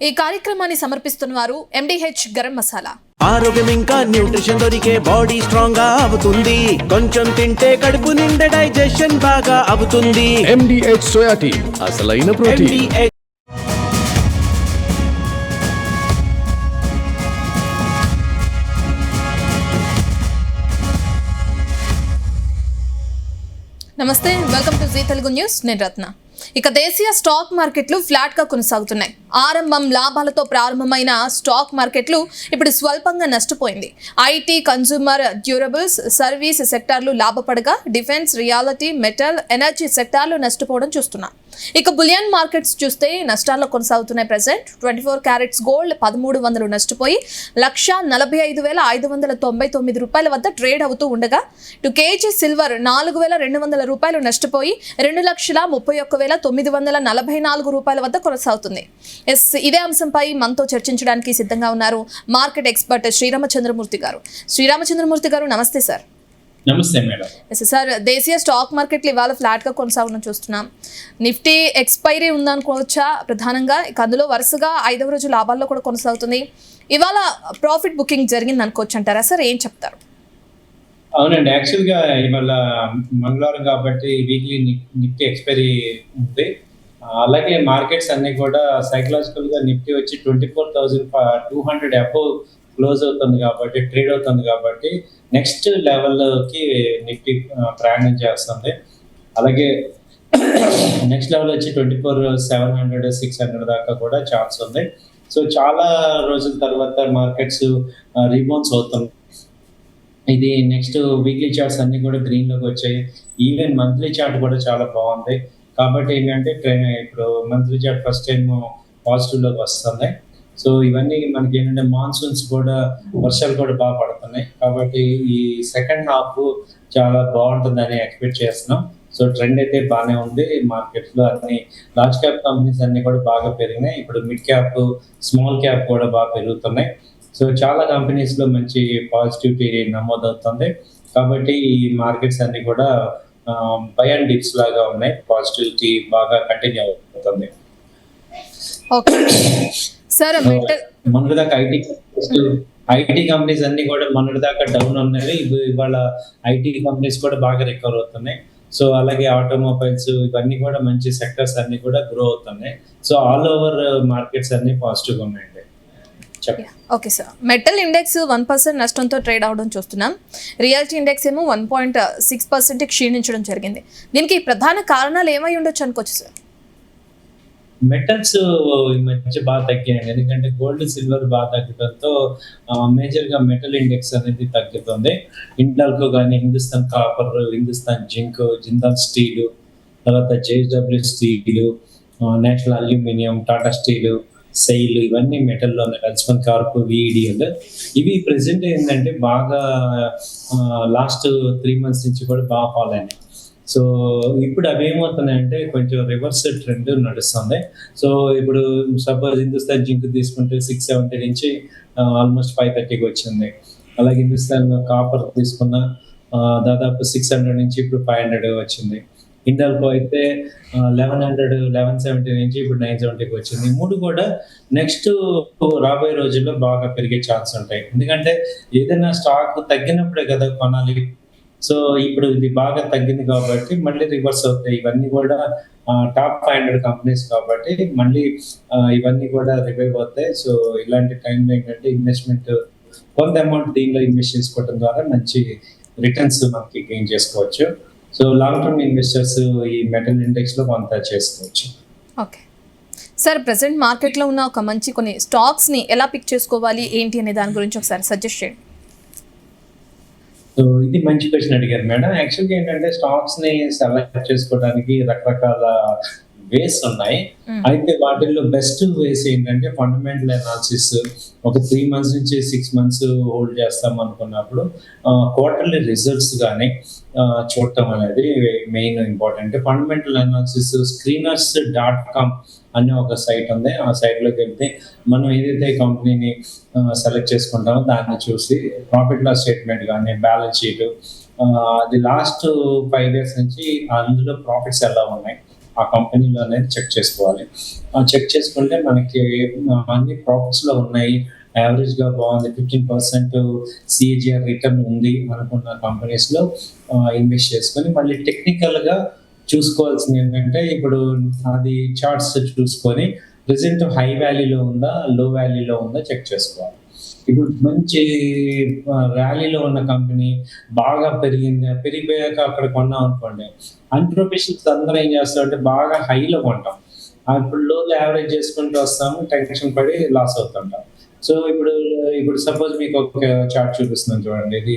ఈ కార్యక్రమాన్ని సమర్పిస్తున్నవారు MDH గరం మసాలా. ఆరోగ్యం ఇంకా న్యూట్రిషన్ దొరికే బాడీ స్ట్రాంగ్ గా అవుతుంది. కొంచెం తింటే కడుపు నిండా డైజెషన్ బాగా అవుతుంది. MDH సోయా టీ అసలైన ప్రోటీన్. నమస్తే, welcome to Zee Telugu news. నేను రత్న. ఇక దేశీయ స్టాక్ మార్కెట్లు ఫ్లాట్ గా కొనసాగుతున్నాయి. ఆరంభం లాభాలతో ప్రారంభమైన స్టాక్ మార్కెట్లు ఇప్పుడు స్వల్పంగా నష్టపోయింది. ఐటీ, కన్స్యూమర్ డ్యూరబుల్స్, సర్వీస్ సెక్టార్లు లాభపడగా డిఫెన్స్, రియాలిటీ, మెటల్, ఎనర్జీ సెక్టార్లు నష్టపోవడం చూస్తున్నాం. ఇక బులియన్ మార్కెట్స్ చూస్తే నష్టాల్లో కొనసాగుతున్నాయి. ప్రెసెంట్ 24 క్యారెట్స్ గోల్డ్ 1300 నష్టపోయి 1,40,599 రూపాయల వద్ద ట్రేడ్ అవుతూ ఉండగా 2 కేజీ సిల్వర్ 4,200 రూపాయలు నష్టపోయి 2,31,944 రూపాయల వద్ద కొనసాగుతుంది. ఇదే అంశంపై మనతో చర్చించడానికి సిద్ధంగా ఉన్నారు మార్కెట్ ఎక్స్పర్ట్ శ్రీరామచంద్రమూర్తి గారు. శ్రీరామచంద్రమూర్తి గారు, నమస్తే సార్. నమస్తే మేడం. సార్, దేశీయ స్టాక్ మార్కెట్లు ఇవాళ ఫ్లాట్ గా కొనసాగడం చూస్తున్నాం. నిఫ్టీ ఎక్స్పైరీ ఉందనుకోవచ్చా ప్రధానంగా? ఇక అందులో వరుసగా 5వ రోజు లాభాల్లో కూడా కొనసాగుతుంది. ఇవాళ ప్రాఫిట్ బుకింగ్ జరిగింది అనుకోవచ్చు అంటారా సార్? ఏం చెప్తారు? అవునండి, యాక్చువల్గా ఇవాళ మంగళవారం కాబట్టి వీక్లీ నిఫ్టీ ఎక్స్పైరీ ఉంది. అలాగే మార్కెట్స్ అన్ని కూడా సైకలాజికల్ గా నిఫ్టీ వచ్చి 24,200 అబోవ్ క్లోజ్ అవుతుంది కాబట్టి, ట్రేడ్ అవుతుంది కాబట్టి నెక్స్ట్ లెవెల్కి నిఫ్టీ ప్రయాణం చేస్తుంది. అలాగే నెక్స్ట్ లెవెల్ వచ్చి 24,700, 600 దాకా కూడా ఛాన్స్ ఉంది. సో చాలా రోజుల తర్వాత మార్కెట్స్ రీబౌన్స్ అవుతుంది. ఇది నెక్స్ట్ వీక్లీ చార్ట్స్ అన్ని కూడా గ్రీన్లోకి వచ్చాయి. ఈవెన్ మంత్లీ చార్ట్ కూడా చాలా బాగుంది. కాబట్టి ఏంటంటే ఇప్పుడు మంత్లీ చార్ట్ ఫస్ట్ టైం పాజిటివ్లోకి వస్తుంది. సో ఇవన్నీ మనకి ఏంటంటే మాన్సూన్స్ కూడా, వర్షాలు కూడా బాగా పడుతున్నాయి. కాబట్టి ఈ సెకండ్ హాఫ్ చాలా బాగుంటుందని ఎక్స్పెక్ట్ చేస్తున్నాం. సో ట్రెండ్ అయితే బాగానే ఉంది. మార్కెట్లో అన్ని లార్జ్ క్యాప్ కంపెనీస్ అన్ని కూడా బాగా పెరిగినాయి. ఇప్పుడు మిడ్ క్యాప్, స్మాల్ క్యాప్ కూడా బాగా పెరుగుతున్నాయి. సో చాలా కంపెనీస్లో మంచి పాజిటివిటీ నమోదవుతుంది. కాబట్టి ఈ మార్కెట్స్ అన్ని కూడా బై అండ్ డిప్స్ లాగా ఉన్నాయి. పాజిటివిటీ బాగా కంటిన్యూ అవుతుంది. మొన్నటిదాకా ఐటీ కంపెనీస్ అన్ని కూడా మొన్నటిదాకా డౌన్ ఉన్నాయి. ఇవాళ ఐటీ కంపెనీస్ కూడా బాగా రికవర్ అవుతున్నాయి. సో అలాగే ఆటోమొబైల్స్, ఇవన్నీ కూడా మంచి సెక్టర్స్ అన్ని కూడా గ్రో అవుతున్నాయి. సో ఆల్ ఓవర్ మార్కెట్స్ అన్ని పాజిటివ్గా ఉన్నాయండి. ఓకే సార్, మెటల్ ఇండెక్స్ 1% నష్టంతో ట్రేడ్ అవడం చూస్తున్నాం. రియాలిటీ ఇండెక్స్ ఏమో 1.6% క్షీణించడం జరిగింది. దీనికి ప్రధాన కారణాలు ఏమై ఉండొచ్చు అనుకోవచ్చు సార్? మెటల్స్ ఈ మధ్య బాగా తగ్గాయండి. ఎందుకంటే గోల్డ్, సిల్వర్ బాగా తగ్గడంతో మేజర్గా మెటల్ ఇండెక్స్ అనేది తగ్గుతుంది. ఇండాల్కో కానీ, Hindustan copper, Hindustan zinc, Jindal steel, తర్వాత JSW steel, national aluminium, Tata steel, SAIL, ఇవన్నీ మెటల్లో ఉన్నాయి. హెచ్మన్ కార్ప్, VEDL ఇవి ప్రెసెంట్ ఏంటంటే బాగా లాస్ట్ 3 months నుంచి కూడా బాగా ఫాలో అయినాయి. సో ఇప్పుడు అవి ఏమవుతున్నాయంటే కొంచెం రివర్స్ ట్రెండ్ నడుస్తుంది. సో ఇప్పుడు సపోజ్ హిందుస్థాన్ జింక్ తీసుకుంటే 670 నుంచి ఆల్మోస్ట్ 530కి వచ్చింది. అలాగే హిందుస్థాన్ కాపర్ తీసుకున్న దాదాపు 600 నుంచి ఇప్పుడు 500 వచ్చింది. హిండాల్కో అయితే 1100, 1170 నుంచి ఇప్పుడు 970కి వచ్చింది. ఈ మూడు కూడా నెక్స్ట్ రాబోయే రోజుల్లో బాగా పెరిగే ఛాన్స్ ఉంటాయి. ఎందుకంటే ఏదైనా స్టాక్ తగ్గినప్పుడే కదా కొనాలి. సో ఇప్పుడు ఇది బాగా తగ్గింది కాబట్టి మళ్ళీ రివర్స్ అవుతాయి. ఇవన్నీ కూడా టాప్ 500 కంపెనీస్ కాబట్టి మళ్ళీ ఇవన్నీ కూడా రివైవ్ అవుతాయి. సో ఇలాంటి టైంలో ఏంటంటే ఇన్వెస్ట్మెంట్ కొంత అమౌంట్ దీనిలో ఇన్వెస్ట్ చేసుకోవడం ద్వారా మంచి రిటర్న్స్ మనకి గెయిన్ చేసుకోవచ్చు. సో లాంగ్ టర్మ్ ఇన్వెస్టర్స్ ఈ మెటల్ ఇండెక్స్ లో కొంత చేసుకోవచ్చు. ఓకే సార్, ప్రెసెంట్ మార్కెట్లో ఉన్న ఒక మంచి కొన్ని స్టాక్స్ ని ఎలా పిక్ చేసుకోవాలి ఏంటి అనే దాని గురించి ఒకసారి సజెస్ట్ చేయండి. సో ఇది మంచి క్వశ్చన్ అడిగారు మేడం. యాక్చువల్గా ఏంటంటే స్టాక్స్ ని సెలెక్ట్ చేసుకోవడానికి రకరకాల వేస్ ఉన్నాయి. అయితే వాటిల్లో బెస్ట్ వేస్ ఏంటంటే ఫండమెంటల్ అనాలిసిస్. ఒక 3 months నుంచి 6 months హోల్డ్ చేస్తాం అనుకున్నప్పుడు క్వార్టర్లీ రిజల్ట్స్ కానీ చూడటం అనేది main important. Fundamental analysis screeners.com అనే ఒక సైట్ ఉంది. ఆ సైట్లోకి వెళ్తే మనం ఏదైతే కంపెనీని సెలెక్ట్ చేసుకుంటామో దాన్ని చూసి ప్రాఫిట్ లాస్ స్టేట్మెంట్ కానీ, బ్యాలెన్స్ షీట్, అది లాస్ట్ 5 years నుంచి అందులో ప్రాఫిట్స్ ఎలా ఉన్నాయి, ఆ కంపెనీలో అనేది చెక్ చేసుకోవాలి. చెక్ చేసుకుంటే మనకి అన్ని ప్రాఫిట్స్లో ఉన్నాయి, యావరేజ్గా బాగుంది, 15% సిఏజిఆర్ రిటర్న్ ఉంది అనుకున్న కంపెనీస్లో ఇన్వెస్ట్ చేసుకొని మళ్ళీ టెక్నికల్గా చూసుకోవాల్సింది ఏంటంటే ఇప్పుడు అది చార్ట్స్ చూసుకొని ప్రెసెంట్ హై వాల్యూలో ఉందా, లో వాల్యూలో ఉందా చెక్ చేసుకోవాలి. ఇప్పుడు మంచి ర్యాలీలో ఉన్న కంపెనీ బాగా పెరిగిపోయాక అక్కడ కొన్నాం అనుకోండి, అన్ప్రొఫెషనల్స్ అందరూ ఏం చేస్తారంటే బాగా హైలో కొంటాం, ఇప్పుడు లోలో యావరేజ్ చేసుకుంటూ వస్తాము, టెన్షన్ పడి లాస్ అవుతుంటాం. సో ఇప్పుడు సపోజ్ మీకు ఒక చార్ట్ చూపిస్తున్నాను చూడండి, ఇది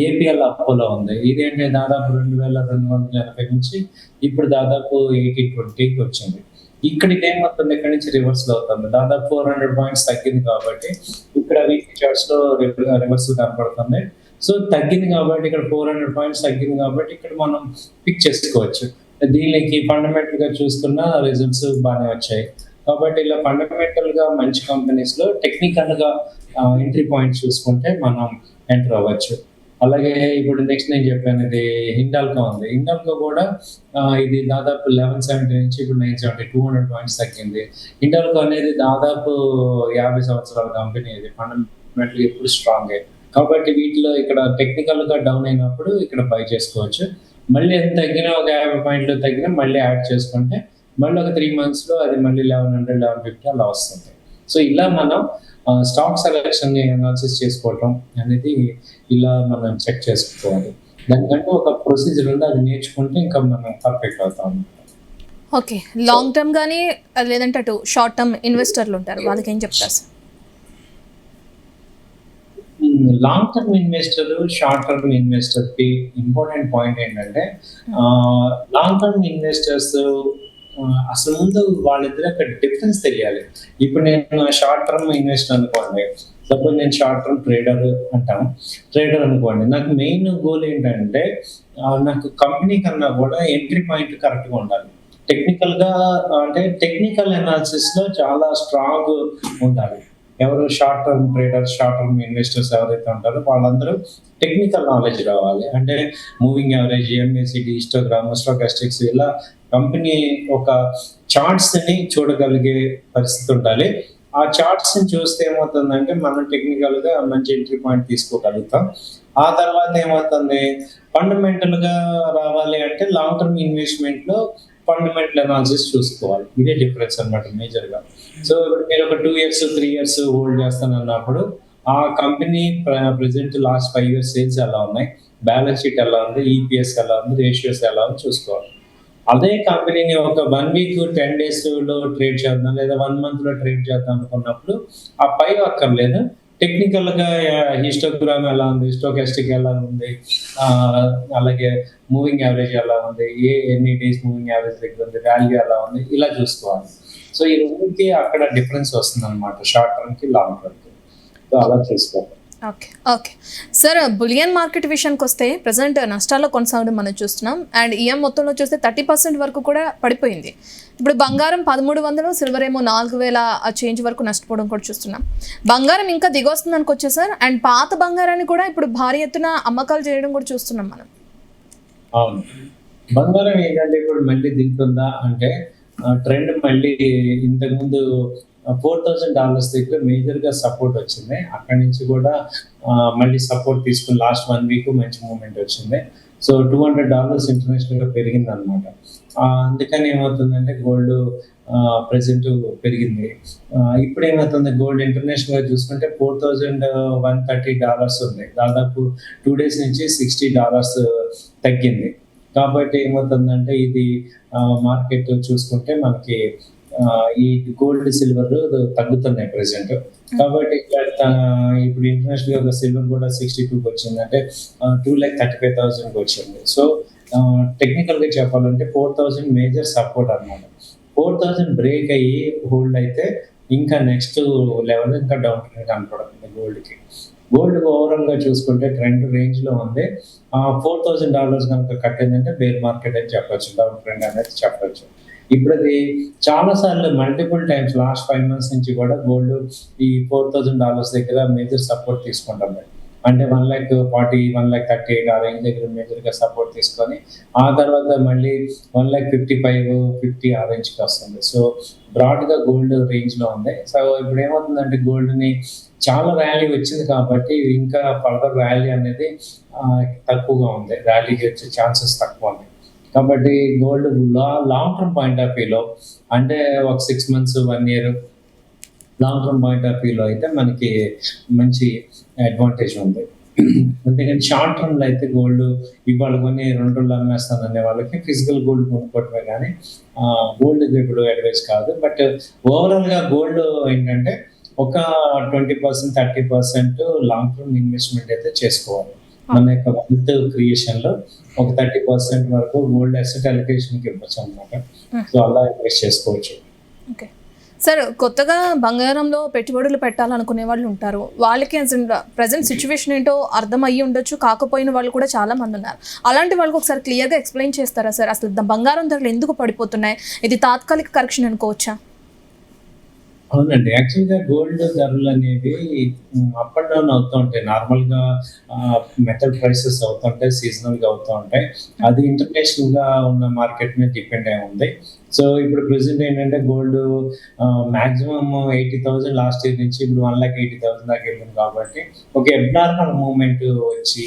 ఏపీఎల్ అపోలో ఉంది. ఇదేంటి దాదాపు 2280 నుంచి ఇప్పుడు దాదాపు 80-20కి వచ్చింది. ఇక్కడ ఇదేమవుతుంది, ఇక్కడ నుంచి రివర్స్ అవుతుంది, దాదాపు 400 పాయింట్స్ తగ్గింది కాబట్టి ఇక్కడ వీక్లీ చార్ట్స్ లో రివర్స్ కనపడుతుంది. సో తగ్గింది కాబట్టి ఇక్కడ 400 పాయింట్స్ తగ్గింది కాబట్టి ఇక్కడ మనం పిక్ చేసుకోవచ్చు. దీనికి ఫండమెంటల్ గా చూసుకున్న రిజల్ట్స్ బాగానే వచ్చాయి కాబట్టి ఇలా ఫండమెంటల్ గా మంచి కంపెనీస్ లో టెక్నికల్ గా ఎంట్రీ పాయింట్స్ చూసుకుంటే మనం ఎంటర్ అవ్వచ్చు. అలాగే ఇప్పుడు నెక్స్ట్ నేను చెప్పాను, ఇది హిండాల్కో ఉంది. హిండాల్కో కూడా ఇది దాదాపు 1170 నుంచి ఇప్పుడు 970, 200 పాయింట్స్ తగ్గింది. హిండాల్కో అనేది దాదాపు 50 సంవత్సరాల కంపెనీ, ఇది ఫండమెంటల్ ఎప్పుడు స్ట్రాంగ్. కాబట్టి వీటిలో ఇక్కడ టెక్నికల్ గా డౌన్ అయినప్పుడు ఇక్కడ బై చేసుకోవచ్చు. మళ్ళీ ఎంత తగ్గినా ఒక 50 పాయింట్లు తగ్గినా మళ్ళీ యాడ్ చేసుకుంటే మళ్ళీ ఒక 3 months లో అది మళ్ళీ 1100, 1150 అలా వస్తుంది. సో ఇలా మనం స్టాక్ సెలెక్షన్ ని అనాలిసిస్ చేసుకోవటం అనేది ఇలా మనం చెక్ చేసుకోవాలి. దానికంటే ఒక ప్రొసీజర్ ఉంది, అది నేర్చుకుంటే ఇంకా మనం పర్ఫెక్ట్ అవుతాం. ఓకే, లాంగ్ టర్మ్ కానీ లేదంటే అటు షార్ట్ టర్మ్ ఇన్వెస్టర్లు ఉంటారు, వాళ్ళకి ఏం చెప్తారు sir? Long term investor, short term investor కి ఇంపార్టెంట్ పాయింట్ ఏంటంటే లాంగ్ టర్మ్ ఇన్వెస్టర్స్ అసలు ముందు వాళ్ళిద్దరు అక్కడ డిఫరెన్స్ తెలియాలి. ఇప్పుడు నేను షార్ట్ టర్మ్ ఇన్వెస్టర్ అనుకోండి, సపోజ్ నేను షార్ట్ టర్మ్ ట్రేడర్ అనుకోండి, నాకు మెయిన్ గోల్ ఏంటంటే నాకు కంపెనీ కన్నా కూడా ఎంట్రీ పాయింట్ కరెక్ట్గా ఉండాలి. టెక్నికల్ గా అంటే టెక్నికల్ అనాలిసిస్ లో చాలా స్ట్రాంగ్ ఉండాలి. ఎవరు short term traders, short term investors ఎవరైతే ఉంటారో వాళ్ళందరూ టెక్నికల్ నాలెడ్జ్ రావాలి. అంటే moving average, MACD, histogram, stochastics, ఇలా కంపెనీ ఒక చార్ట్స్ ని చూడగలిగే పరిస్థితి ఉండాలి. ఆ చార్ట్స్ ని చూస్తే ఏమవుతుందంటే మనం టెక్నికల్ గా మంచి ఎంట్రీ పాయింట్ తీసుకోగలుగుతాం. ఆ తర్వాత ఏమవుతుంది, ఫండమెంటల్ గా రావాలి అంటే లాంగ్ టర్మ్ ఇన్వెస్ట్మెంట్ లో ఫండమెంటల్ అనాలిసిస్ చూసుకోవాలి. ఇదే డిఫరెన్స్ అన్నమాట మేజర్ గా. సో మీరు ఒక 2 years 3 years హోల్డ్ చేస్తానన్నప్పుడు ఆ company present last 5 years sales ఎలా ఉన్నాయి, బ్యాలెన్స్ షీట్ ఎలా ఉంది, ఈపీఎస్ ఎలా ఉంది, రేషియోస్ ఎలా ఉంది చూసుకోవాలి. అదే కంపెనీని ఒక 1 week 10 days లో ట్రేడ్ చేద్దాం లేదా 1 month లో ట్రేడ్ చేద్దాం అనుకున్నప్పుడు ఆ 5 అక్కర్లేదు, టెక్నికల్ గా హిస్టోగ్రామ్ ఎలా ఉంది, స్టోకాస్టిక్ ఎలా ఉంది, అలాగే మూవింగ్ యావరేజ్ ఎలా ఉంది, ఎన్ని డేస్ మూవింగ్ యావరేజ్ దగ్గర ఉంది, వాల్యూ ఎలా ఉంది, ఇలా చూసుకోవాలి. సో ఈ రెండుకి అక్కడ డిఫరెన్స్ వస్తుంది అనమాట, షార్ట్ టర్మ్ కి లాంగ్ టర్మ్ కి. సో అలా చేసుకోవాలి. ఓకే సార్, బులియన్ మార్కెట్ విషయానికి వస్తే ప్రజెంట్ నష్టాల్లో కొనసాగడం మనం చూస్తున్నాం. అండ్ ఈఎం మొత్తంలో చూస్తే 30% వరకు కూడా పడిపోయింది. ఇప్పుడు బంగారం 1300, సిల్వర్ ఏమో 4000 ఆ చేంజ్ వరకు నష్టపోవడం కూడా చూస్తున్నాం. బంగారం ఇంకా దిగొస్తుంది అనుకోవచ్చు సార్. అండ్ పాత బంగారాన్ని కూడా ఇప్పుడు భారీ ఎత్తున అమ్మకాలు చేయడం కూడా చూస్తున్నాం మనం. అవును, బంగారం ఏంటంటే ఇప్పుడు మళ్ళీ దిగుతుందా అంటే ట్రెండ్ మళ్ళీ ఇంతకుముందు $4,000 దగ్గర మేజర్ గా సపోర్ట్ వచ్చింది. అక్కడి నుంచి కూడా మళ్ళీ సపోర్ట్ తీసుకుని లాస్ట్ 1 week మంచి మూమెంట్ వచ్చింది. సో $200 ఇంటర్నేషనల్ గా పెరిగింది అనమాట. అందుకని ఏమవుతుందంటే గోల్డ్ ప్రెసెంట్ పెరిగింది. ఇప్పుడు ఏమవుతుంది, గోల్డ్ ఇంటర్నేషనల్ గా చూసుకుంటే $4,130 ఉంది, దాదాపు 2 days నుంచి $60 తగ్గింది. కాబట్టి ఏమవుతుందంటే ఇది మార్కెట్ చూసుకుంటే మనకి ఈ గోల్డ్ సిల్వర్ తగ్గుతున్నాయి ప్రెసెంట్. కాబట్టి ఇప్పుడు ఇంటర్నేషనల్ గా సిల్వర్ కూడా 62కి వచ్చింది, అంటే 2,35,000కి వచ్చింది. సో టెక్నికల్ గా చెప్పాలంటే 4,000 మేజర్ సపోర్ట్ అన్నమాట. 4,000 బ్రేక్ అయ్యి హోల్డ్ అయితే ఇంకా నెక్స్ట్ లెవెల్ ఇంకా డౌన్ ట్రెండ్ కనపడుతుంది గోల్డ్ కి. గోల్డ్ ఓవరాల్ గా చూసుకుంటే ట్రెండ్ రేంజ్ లో ఉంది. $4,000 కనుక కట్టిందంటే బేర్ మార్కెట్ అని చెప్పొచ్చు, డౌన్ ట్రెండ్ అనేది చెప్పొచ్చు. ఇప్పుడు అది చాలా సార్లు మల్టిపుల్ టైమ్స్ లాస్ట్ 5 months నుంచి కూడా గోల్డ్ ఈ $4,000 దగ్గర మేజర్ సపోర్ట్ తీసుకుంటుంది. అంటే 1,40,40, 1,38 ఆ రేంజ్ దగ్గర మేజర్గా సపోర్ట్ తీసుకొని ఆ తర్వాత మళ్ళీ 1,55, 50 ఆ రేంజ్కి వస్తుంది. సో బ్రాడ్గా గోల్డ్ రేంజ్లో ఉంది. సో ఇప్పుడు ఏమవుతుందంటే గోల్డ్ని చాలా ర్యాలీ వచ్చింది కాబట్టి ఇంకా ఫర్దర్ ర్యాలీ అనేది తక్కువగా ఉంది, ర్యాలీకి వచ్చే ఛాన్సెస్ తక్కువ ఉన్నాయి. కాబట్టి gold long term point of వ్యూలో అంటే ఒక 6 months 1 year long term point of వ్యూలో అయితే మనకి మంచి అడ్వాంటేజ్ ఉంది. అంతేగాని షార్ట్ టర్మ్లో అయితే గోల్డ్ ఇవాళ కొన్ని 2 రోజులు అమ్మేస్తాను అనే వాళ్ళకి ఫిజికల్ గోల్డ్ కొనుక్కోవటమే కానీ గోల్డ్ ఇప్పుడు అడ్వైస్ కాదు. బట్ ఓవరాల్గా గోల్డ్ ఏంటంటే ఒక 20%, 30% లాంగ్ టర్మ్ ఇన్వెస్ట్మెంట్ అయితే చేసుకోవాలి. మన యొక్క వెల్త్ క్రియేషన్లో ఒక 30% వరకు గోల్డ్ అసెట్ అలొకేషన్కి ఇవ్వచ్చు అనమాట. సో అలా ఇన్వెస్ట్ చేసుకోవచ్చు. ఓకే సార్, కొత్తగా బంగారంలో పెట్టుబడులు పెట్టాలనుకునే వాళ్ళు ఉంటారు. వాళ్ళకి అసలు ప్రజెంట్ సిచ్యువేషన్ ఏంటో అర్థం అయ్యి ఉండొచ్చు, కాకపోయిన వాళ్ళు కూడా చాలా మంది ఉన్నారు. అలాంటి వాళ్ళకి ఒకసారి క్లియర్గా ఎక్స్ప్లెయిన్ చేస్తారా సార్? అసలు బంగారం ధరలు ఎందుకు పడిపోతున్నాయి? ఇది తాత్కాలిక కరెక్షన్ అనుకోవచ్చా? అవునండి, యాక్చువల్గా గోల్డ్ ధరలు అనేవి అప్ అండ్ డౌన్ అవుతూ ఉంటాయి. నార్మల్గా మెటల్ ప్రైసెస్ అవుతుంటాయి, సీజనల్గా అవుతూ ఉంటాయి. అది ఇంటర్నేషనల్గా ఉన్న మార్కెట్ మీద డిపెండ్ అయి ఉంది. సో ఇప్పుడు ప్రెసెంట్ ఏంటంటే గోల్డ్ మాక్సిమం 80,000 లాస్ట్ ఇయర్ నుంచి ఇప్పుడు 1,80,000 దాకా వెళ్ళింది. కాబట్టి ఒక అబ్నార్మల్ మూమెంట్ వచ్చి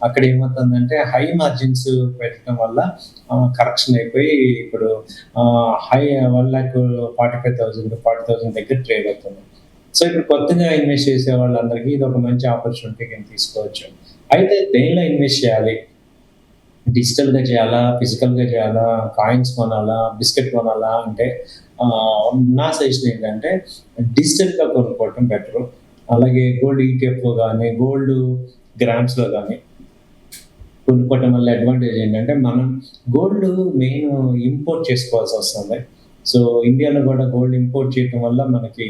అక్కడ ఏమవుతుందంటే హై మార్జిన్స్ పెట్టడం వల్ల కరెక్షన్ అయిపోయి ఇప్పుడు హై 1,45,000, 40,000 దగ్గర ట్రేడ్ అవుతుంది. సో ఇప్పుడు కొత్తగా ఇన్వెస్ట్ చేసే వాళ్ళందరికీ ఇది ఒక మంచి ఆపర్చునిటీ కింద తీసుకోవచ్చు. అయితే దేనిలో ఇన్వెస్ట్ చేయాలి? డిజిటల్గా చేయాలా, ఫిజికల్గా చేయాలా, కాయిన్స్ కొనాలా, బిస్కెట్ కొనాలా అంటే నా సజెషన్ ఏంటంటే డిజిటల్గా కొనుక్కోవటం బెటరు. అలాగే గోల్డ్ ఈటీఎఫ్లో కానీ గోల్డ్ గ్రామ్స్లో కానీ కొనుక్కోవటం వల్ల అడ్వాంటేజ్ ఏంటంటే మనం గోల్డ్ మెయిన్ ఇంపోర్ట్ చేసుకోవాల్సి వస్తుంది. సో ఇండియాలో కూడా గోల్డ్ ఇంపోర్ట్ చేయటం వల్ల మనకి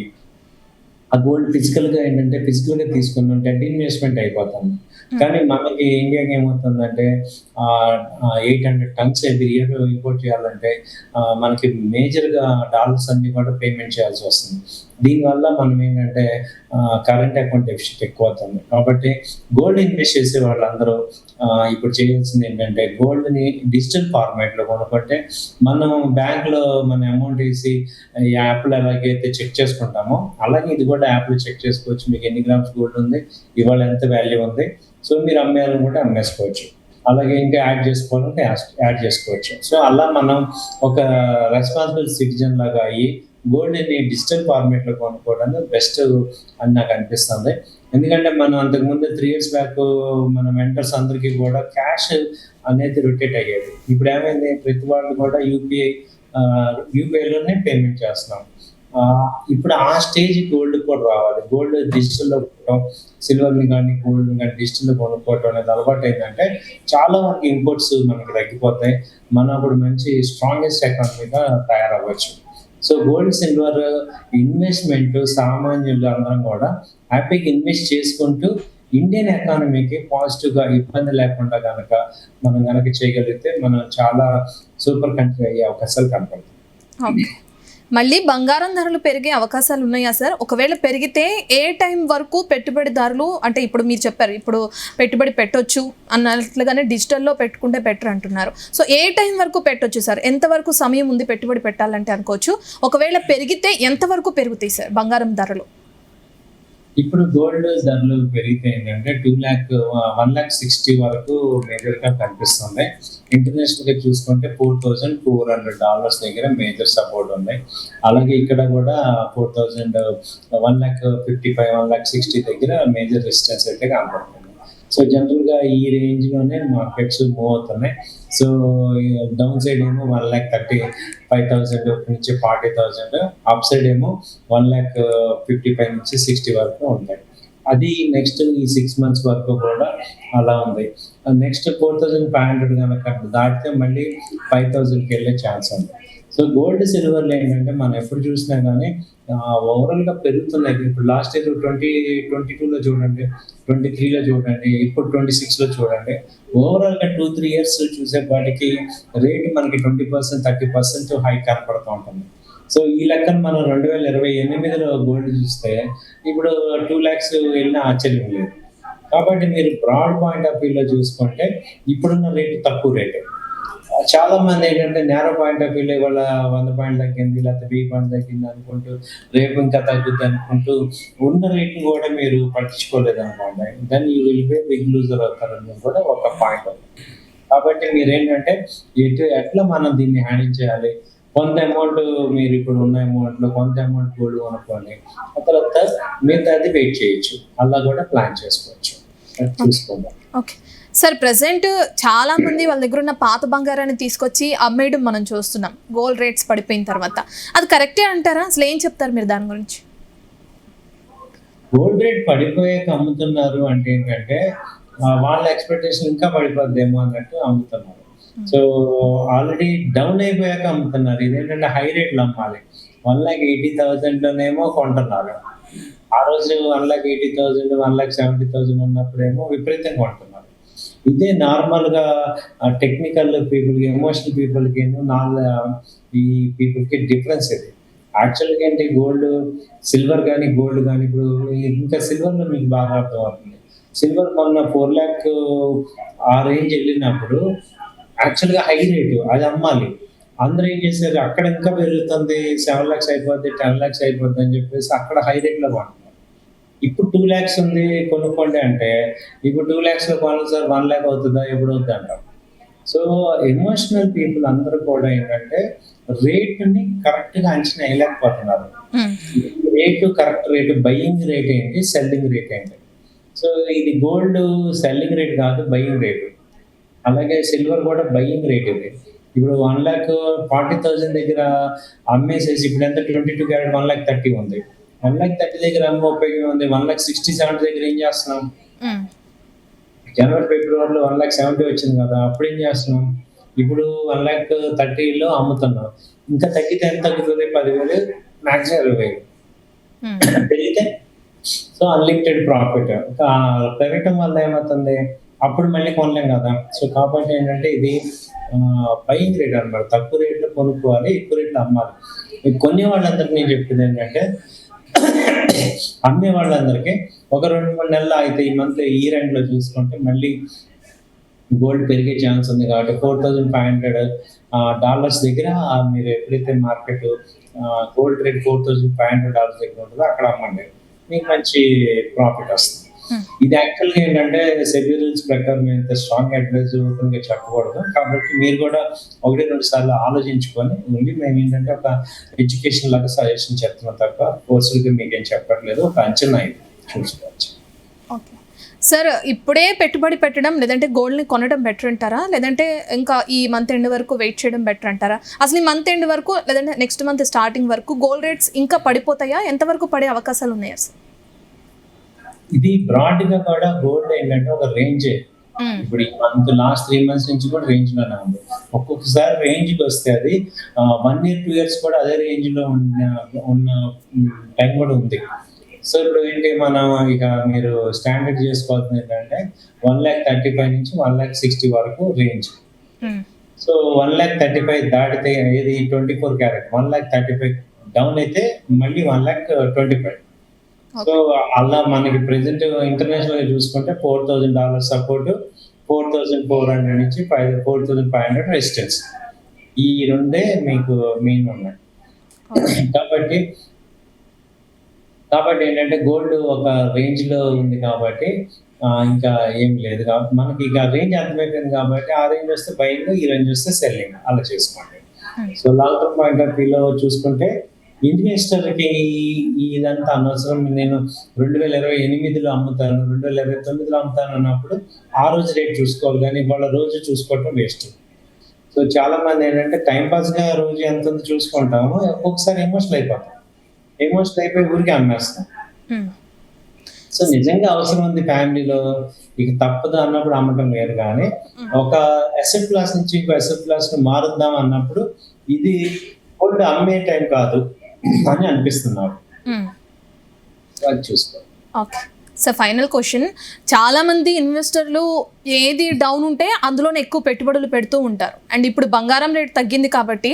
ఆ గోల్డ్ ఫిజికల్గా ఏంటంటే ఫిజికల్గా తీసుకున్నాం డెడ్ ఇన్వెస్ట్మెంట్ అయిపోతుంది. కానీ మనకి ఇండియాకి ఏమవుతుందంటే 800 tons ఎవ్రీ ఇయర్ ఇంపోర్ట్ చేయాలంటే మనకి మేజర్గా డాలర్స్ అన్ని కూడా పేమెంట్ చేయాల్సి వస్తుంది. దీనివల్ల మనం ఏంటంటే కరెంట్ అకౌంట్ డెఫిసిట్ ఎక్కువ అవుతుంది. కాబట్టి గోల్డ్ ఇన్వెస్ట్ చేసే వాళ్ళందరూ ఇప్పుడు చేయాల్సింది ఏంటంటే గోల్డ్ని డిజిటల్ ఫార్మాట్లో కొనుక్కుంటే మనం బ్యాంక్లో మన అమౌంట్ వేసి యాప్లో ఎలాగైతే చెక్ చేసుకుంటామో అలాగే ఇది కూడా యాప్లో చెక్ చేసుకోవచ్చు. మీకు ఎన్ని గ్రామ్స్ గోల్డ్ ఉంది, ఇవాళ ఎంత వాల్యూ ఉంది, సో మీరు అమ్మేయాలనుకుంటే అమ్మేసుకోవచ్చు. అలాగే ఇంకా యాడ్ చేసుకోవాలంటే యాడ్ చేసుకోవచ్చు. సో అలా మనం ఒక రెస్పాన్సిబుల్ సిటిజన్ లాగా అయ్యి గోల్డ్ని డిజిటల్ ఫార్మేట్లో కొనుక్కోవడం బెస్ట్ అని నాకు అనిపిస్తుంది. ఎందుకంటే మనం అంతకుముందు 3 years బ్యాక్ మన మెంటర్స్ అందరికీ కూడా క్యాష్ అనేది రొటేట్ అయ్యేది. ఇప్పుడు ఏమైంది, ప్రతి వాళ్ళు కూడా యూపీఐలోనే పేమెంట్ చేస్తున్నాం. ఇప్పుడు ఆ స్టేజ్ గోల్డ్ కూడా రావాలి. గోల్డ్ డిజిటల్లో కొనడం, సిల్వర్ని కానీ గోల్డ్ని కానీ డిజిటల్లో కొనుక్కోవడం అనేది అలవాటు అయిందంటే చాలా వరకు ఇంపోర్ట్స్ మనకి తగ్గిపోతాయి. మనం అప్పుడు మంచి స్ట్రాంగెస్ట్ ఎకానమీగా తయారవ్వచ్చు. సో గోల్డ్ సిల్వర్ ఇన్వెస్ట్మెంట్ సామాన్యులు అందరం కూడా హ్యాపీగా ఇన్వెస్ట్ చేసుకుంటూ ఇండియన్ ఎకానమీకి పాజిటివ్గా ఇబ్బంది లేకుండా కనుక మనం కనుక చేయగలిగితే మనం చాలా సూపర్ కంట్రీ అయ్యే అవకాశాలు కనపడతాయి. మళ్ళీ బంగారం ధరలు పెరిగే అవకాశాలు ఉన్నాయా సార్? ఒకవేళ పెరిగితే ఏ టైం వరకు పెట్టుబడిదారులు, అంటే ఇప్పుడు మీరు చెప్పారు ఇప్పుడు పెట్టుబడి పెట్టొచ్చు అన్నట్లుగానే డిజిటల్లో పెట్టుకుంటే బెటర్ అంటున్నారు. సో ఏ టైం వరకు పెట్టొచ్చు సార్? ఎంతవరకు సమయం ఉంది పెట్టుబడి పెట్టాలంటే అనుకోవచ్చు? ఒకవేళ పెరిగితే ఎంతవరకు పెరుగుతాయి సార్ బంగారం ధరలు? ఇప్పుడు గోల్డ్ ధరలు పెరిగితే ఏంటంటే 1,60,000 వరకు మేజర్గా కనిపిస్తుంది. ఇంటర్నేషనల్ గా చూసుకుంటే $4,400 దగ్గర మేజర్ సపోర్ట్ ఉంది. అలాగే ఇక్కడ కూడా 1,55,000, 1,60,000 దగ్గర మేజర్ రెసిస్టెన్స్ అయితే కనపడుతుంది. సో జనరల్ గా ఈ రేంజ్ లోనే మార్కెట్స్ మూవ్ అవుతున్నాయి. సో డౌన్ సైడ్ ఏమో 1,35,000 నుంచి 40,000, అప్ సైడ్ ఏమో 1,55,000 నుంచి 60 వరకు ఉంటాయి. అది నెక్స్ట్ ఈ 6 months వరకు కూడా అలా ఉంది. నెక్స్ట్ 4,500 కనుక దాటితే మళ్ళీ 5,000కి వెళ్ళే ఛాన్స్ ఉంది. సో గోల్డ్ సిల్వర్లు ఏంటంటే మనం ఎప్పుడు చూసినా కానీ ఓవరాల్ గా పెరుగుతున్నాయి. ఇప్పుడు లాస్ట్ ఇయర్ 2022లో చూడండి, 23లో చూడండి, ఇప్పుడు 26లో చూడండి. ఓవరాల్ గా 2-3 years చూసేపాటికి రేట్ మనకి 20%, 30% హై కనపడుతూ ఉంటుంది. సో ఈ లెక్కన మనం 2028లో గోల్డ్ చూస్తే ఇప్పుడు 2 lakhs వెళ్ళిన ఆశ్చర్యం లేదు. కాబట్టి మీరు బ్రాడ్ పాయింట్ ఆఫ్ వ్యూలో చూసుకుంటే ఇప్పుడున్న రేటు తక్కువ రేటు. చాలా మంది ఏంటంటే నేరో పాయింట్ ఆఫ్ వ్యూలో ఇవాళ 100 పాయింట్ తగ్గింది లేకపోతే 1000 పాయింట్ తగ్గింది అనుకుంటూ రేపు ఇంకా తగ్గుద్ది అనుకుంటూ ఉన్న రేట్ని కూడా మీరు పట్టించుకోలేదు అనుకోండి, దాన్ని you will be big loser అవుతారని కూడా ఒక పాయింట్ ఉంది. కాబట్టి మీరేంటంటే ఎట్లా మనం దీన్ని హ్యాండిల్ చేయాలి, కొంత అమౌంట్ మీరు ఇప్పుడు ఉన్న అమౌంట్లో కొంత అమౌంట్ గోల్డ్ కొనుక్కోండి, ఆ తర్వాత మిగతా అది వెయిట్ చేయొచ్చు, అలా కూడా ప్లాన్ చేసుకోవచ్చు. అది చూసుకుందాం. ఓకే సార్, ప్రజెంట్ చాలా మంది వాళ్ళ దగ్గర ఉన్న పాత బంగారాన్ని తీసుకొచ్చి అమ్మేయడం మనం చూస్తున్నాం గోల్డ్ రేట్స్ పడిపోయిన తర్వాత. అది కరెక్టే అంటారా? అసలు ఏం చెప్తారు మీరు దాని గురించి? గోల్డ్ రేట్ పడిపోయాక అమ్ముతున్నారు అంటే ఏంటంటే వాళ్ళ ఎక్స్పెక్టేషన్ ఇంకా పడిపోద్దేమో అన్నట్టు అమ్ముతున్నారు. సో ఆల్రెడీ డౌన్ అయిపోయాక అమ్ముతున్నారు. ఇదేంటంటే హై రేట్లు అమ్మాలి. 1,80,000లోనేమో కొంటున్నారు. ఆ రోజు 1,80,000 1,70,000 ఉన్నప్పుడేమో విపరీతంగా కొంటున్నారు. ఇదే నార్మల్ గా టెక్నికల్ పీపుల్ కి, ఎమోషనల్ పీపుల్ కి, ఈ పీపుల్ కి డిఫరెన్స్ ఇది. యాక్చువల్గా ఏంటి, గోల్డ్ సిల్వర్ కానీ గోల్డ్ కానీ, ఇప్పుడు ఇంకా సిల్వర్ లో మీకు బాగా అర్థం అవుతుంది. సిల్వర్ మొన్న 4 lakh ఆ రేంజ్ వెళ్ళినప్పుడు యాక్చువల్గా హై రేటు, అది అమ్మాలి. అందరూ ఏం చేశారు, అక్కడ ఇంకా పెరుగుతుంది, 7 lakhs అయిపోద్ది, 10 lakhs అయిపోద్ది అని చెప్పేసి అక్కడ హై రేట్లో కొంటున్నారు. ఇప్పుడు 2 lakhs ఉంది కొనుక్కోండి అంటే, ఇప్పుడు 2 lakhs లో కొనాలి సార్, 1 lakh అవుతుందా, ఎప్పుడు అవుతుంది అంటాం. సో ఎమోషనల్ పీపుల్ అందరూ కూడా ఏంటంటే రేటుని కరెక్ట్ గా అంచనా వేయలేకపోతున్నారు. Rate correct rate, buying rate ఏంటి, సెల్లింగ్ రేట్ ఏంటి. సో ఇది గోల్డ్ సెల్లింగ్ రేట్ కాదు, బయ్యింగ్ రేటు. అలాగే సిల్వర్ కూడా బయ్యింగ్ రేట్ ఇది. ఇప్పుడు 1,40,000 దగ్గర అమ్మేసేసి ఇప్పుడు ఎంత 22 క్యారెట్ 1,30,000 ఉంది. 1,30,000 దగ్గర అమ్మ ఉపయోగం ఉంది. 1,60,70 దగ్గర ఏం చేస్తున్నాం? జనవరి ఫిబ్రవరిలో 1,70,000 వచ్చింది కదా, అప్పుడు ఏం చేస్తున్నాం? ఇప్పుడు 1,30,000లో అమ్ముతున్నాం. ఇంకా తగ్గితే ఎంత తగ్గుతుంది? 10,000, మాక్సిమం 20,000 పెరిగితే. సో అన్లిమిటెడ్ ప్రాఫిట్ పెరగటం వల్ల ఏమవుతుంది, అప్పుడు మళ్ళీ కొనలేం కదా. సో కాబట్టి ఏంటంటే ఇది బయింగ్ రేట్ అనమాట. తక్కువ రేట్లో కొనుక్కోవాలి, ఎక్కువ రేట్లో అమ్మాలి. కొన్ని వాళ్ళందరికీ నేను చెప్పేది ఏంటంటే, అమ్మే వాళ్ళందరికీ ఒక 2-3 నెలలు అయితే, ఈ మంత్ ఈ ఎండ్ లో చూసుకుంటే మళ్ళీ గోల్డ్ పెరిగే ఛాన్స్ ఉంది. కాబట్టి $4,500 దగ్గర మీరు ఎప్పుడైతే మార్కెట్ గోల్డ్ రేట్ $4,500 దగ్గర ఉంటుందో అక్కడ అమ్మండి, మీకు మంచి ప్రాఫిట్ వస్తుంది. ఇది యాక్చువల్గా ఏంటంటే సెబీ రూల్స్ ప్రకారం ఇంత స్ట్రాంగ్ అడ్వైజ్ ఓపెన్గా చెప్పకూడదు. కాబట్టి మీరు కూడా 1-2 సార్లు ఆలోచించుకొని ఉండి, మేము ఏంటంటే ఒక ఎడ్యుకేషన్ లాగా సజెషన్ చెప్తున్నాం తప్ప కోర్సులకి మీకేం చెప్పట్లేదు, ఒక అంచనా ఇది చూసుకోవచ్చు. ఓకే సార్, ఇప్పుడే పెట్టుబడి పెట్టడం లేదంటే గోల్డ్ని కొనడం బెటర్ అంటారా, లేదంటే ఇంకా ఈ మంత్ ఎండ్ వరకు వెయిట్ చేయడం బెటర్ అంటారా? అసలు ఈ మంత్ ఎండ్ వరకు లేదంటే నెక్స్ట్ మంత్ స్టార్టింగ్ వరకు గోల్డ్ రేట్స్ ఇంకా పడిపోతాయా? ఎంతవరకు పడే అవకాశాలు ఉన్నాయా సార్? ఇది బ్రాడ్ గా కూడా గోల్డ్ ఏంటంటే ఒక రేంజే. ఇప్పుడు ఈ మంత్ లాస్ట్ 3 months నుంచి కూడా రేంజ్ లోనే ఉంది. ఒక్కొక్కసారి రేంజ్ కి వస్తే అది 1 year 2 years కూడా అదే రేంజ్ లో ఉన్న టైం కూడా ఉంది. సో ఇప్పుడు ఏంటి, మనం ఇక మీరు స్టాండర్డ్ చేసుకోవాల్సింది ఏంటంటే 1,35,000 నుంచి 1,60,000 వరకు రేంజ్. సో 1,35,000 దాటితే ఏది 24 క్యారెట్ 1,35,000 డౌన్ అయితే మళ్ళీ 1,25,000. సో అలా మనకి ప్రెసెంట్ ఇంటర్నేషనల్ గా చూసుకుంటే $4,000 సపోర్ట్, 4,400 నుంచి 4,500 రెసిస్టెన్స్, ఈ రెండే మీకు మెయిన్ ఉన్నాయి. కాబట్టి ఏంటంటే గోల్డ్ ఒక రేంజ్ లో ఉంది కాబట్టి ఇంకా ఏం లేదు. కాబట్టి మనకి ఇక రేంజ్ అర్థమైపోయింది కాబట్టి ఆ రేంజ్ వస్తే బయింగ్, ఈ రేంజ్ వస్తే సెల్లింగ్, అలా చేసుకోండి. So long term point of వ్యూలో చూసుకుంటే ఇన్వెస్టర్కి ఇదంతా అనవసరం. నేను 2028లో అమ్ముతాను, 2029లో అమ్ముతాను అన్నప్పుడు ఆ రోజు రేట్ చూసుకోవాలి, కానీ ఇవాళ రోజు చూసుకోవటం వేస్ట్. సో చాలా మంది ఏంటంటే టైం పాస్ గా రోజు ఎంత ఉంది చూసుకుంటాము, ఒక్కొక్కసారి ఎమోషనల్ అయిపోయి ఊరికి అమ్మేస్తాం. సో నిజంగా అవసరం ఉంది ఫ్యామిలీలో, ఇక తప్పదు అన్నప్పుడు అమ్మటం వేరు. కానీ ఒక అసెట్ క్లాస్ నుంచి ఇంకో అసెట్ క్లాస్ ను మారుద్దాం అన్నప్పుడు ఇది గోల్డ్ అమ్మే టైం కాదు అని అనిపిస్తున్నారు. అది చూసుకో. ఓకే సో ఫైనల్ క్వశ్చన్, చాలామంది ఇన్వెస్టర్లు ఏది డౌన్ ఉంటే అందులోనే ఎక్కువ పెట్టుబడులు పెడుతూ ఉంటారు. అండ్ ఇప్పుడు బంగారం రేట్ తగ్గింది కాబట్టి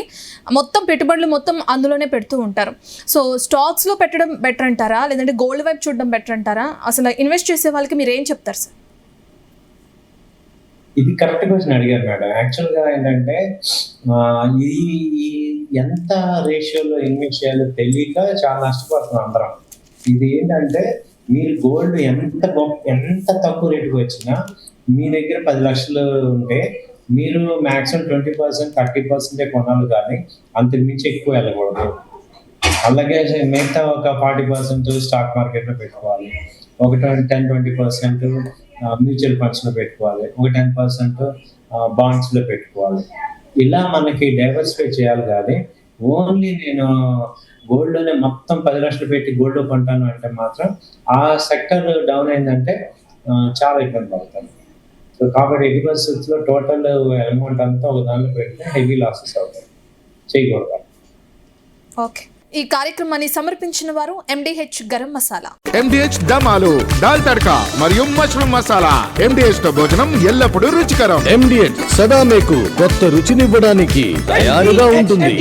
మొత్తం పెట్టుబడులు మొత్తం అందులోనే పెడుతూ ఉంటారు. సో స్టాక్స్లో పెట్టడం బెటర్ అంటారా, లేదంటే గోల్డ్ వైపు చూడడం బెటర్ అంటారా? అసలు ఇన్వెస్ట్ చేసే వాళ్ళకి మీరు ఏం చెప్తారు సార్? ఇది కరెక్ట్ క్వశ్చన్ అడిగారు మేడం. యాక్చువల్గా ఏంటంటే ఈ ఎంత రేషియోలో ఇన్వెస్ట్ చేయాలో తెలియక చాలా నష్టపోతున్నాం అందరం. ఇది ఏంటంటే మీరు గోల్డ్ ఎంత తక్కువ రేటుకి వచ్చినా మీ దగ్గర 10 లక్షలు ఉంటే మీరు మ్యాక్సిమం 20%, 30% కొనాలి, కానీ అంతకు మించి ఎక్కువ వెళ్ళకూడదు. అలాగే మిగతా ఒక 40% స్టాక్ మార్కెట్లో పెట్టుకోవాలి, ఒక 10-20% మ్యూచువల్ ఫండ్స్లో పెట్టుకోవాలి, ఒక 10% బాండ్స్లో పెట్టుకోవాలి. ఇలా మనకి డైవర్సిఫై చేయాలి, కానీ ఓన్లీ నేను గోల్డ్లోనే మొత్తం 10 లక్షలు పెట్టి గోల్డ్ కొంటాను అంటే మాత్రం ఆ సెక్టర్ డౌన్ అయిందంటే చాలా ఇబ్బంది పడతాను. సో కాబట్టి ఎట్టి పరిస్థితుల్లో టోటల్ అమౌంట్ అంతా ఒక దాంట్లో పెడితే హెవీ లాసెస్ అవుతాయి, చేయకూడదు. ఓకే, ఈ కార్యక్రమాన్ని సమర్పించిన వారు MDH గరం మసాలా, MDH దమాలు, దాల్ తడక మరియు మష్రూమ్ మసాలా. MDH తో భోజనం ఎల్లప్పుడూ రుచికరం. MDH సదా మీకు కొత్త రుచినివ్వడానికి తయారుగా ఉంటుంది.